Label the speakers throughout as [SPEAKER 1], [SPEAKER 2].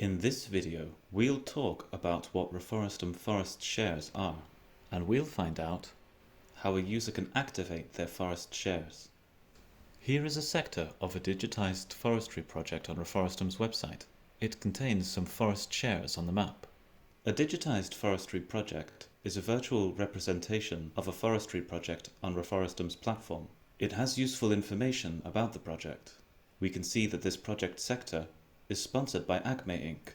[SPEAKER 1] In this video, we'll talk about what Reforestum forest shares are, and we'll find out how a user can activate their forest shares. Here is a sector of a digitized forestry project on Reforestum's website. It contains some forest shares on the map. A digitized forestry project is a virtual representation of a forestry project on Reforestum's platform. It has useful information about the project. We can see that this project sector is sponsored by Acme Inc.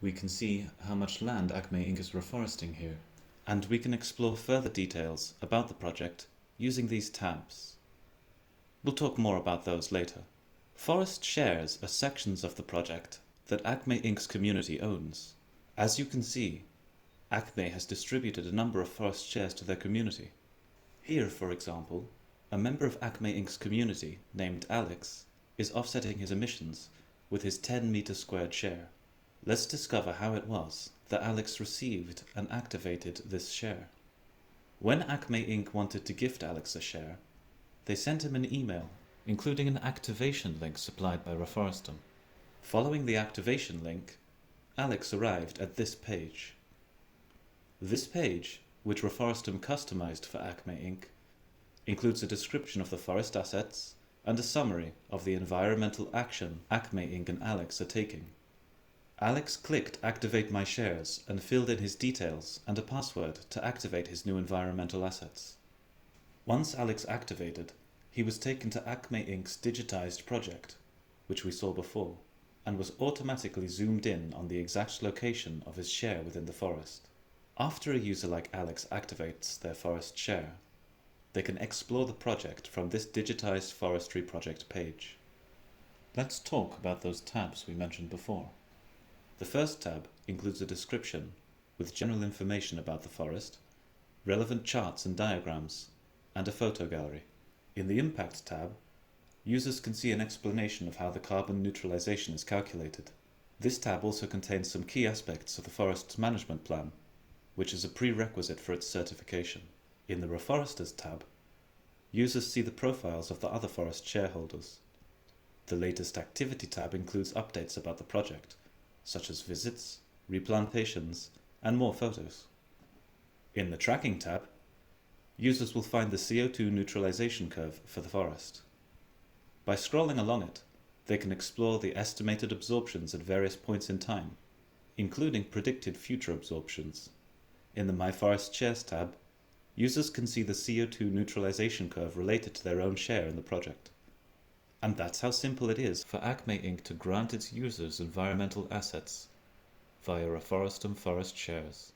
[SPEAKER 1] We can see how much land Acme Inc. is reforesting here. And we can explore further details about the project using these tabs. We'll talk more about those later. Forest shares are sections of the project that Acme Inc.'s community owns. As you can see, Acme has distributed a number of forest shares to their community. Here, for example, a member of Acme Inc.'s community named Alex is offsetting his emissions with his 10-meter squared share. Let's discover how it was that Alex received and activated this share. When Acme Inc. wanted to gift Alex a share, they sent him an email, including an activation link supplied by Reforestum. Following the activation link, Alex arrived at this page. This page, which Reforestum customized for Acme Inc., includes a description of the forest assets and a summary of the environmental action Acme Inc. and Alex are taking. Alex clicked Activate My Shares and filled in his details and a password to activate his new environmental assets. Once Alex activated, he was taken to Acme Inc.'s digitized project, which we saw before, and was automatically zoomed in on the exact location of his share within the forest. After a user like Alex activates their forest share, they can explore the project from this digitized forestry project page. Let's talk about those tabs we mentioned before. The first tab includes a description with general information about the forest, relevant charts and diagrams, and a photo gallery. In the Impact tab, users can see an explanation of how the carbon neutralization is calculated. This tab also contains some key aspects of the forest's management plan, which is a prerequisite for its certification. In the Reforesters tab, users see the profiles of the other forest shareholders. The Latest Activity tab includes updates about the project, such as visits, replantations, and more photos. In the Tracking tab, users will find the CO2 neutralization curve for the forest. By scrolling along it, they can explore the estimated absorptions at various points in time, including predicted future absorptions. In the My Forest Shares tab, users can see the CO2 neutralization curve related to their own share in the project. And that's how simple it is for Acme Inc. to grant its users environmental assets via Reforestum Forest Shares.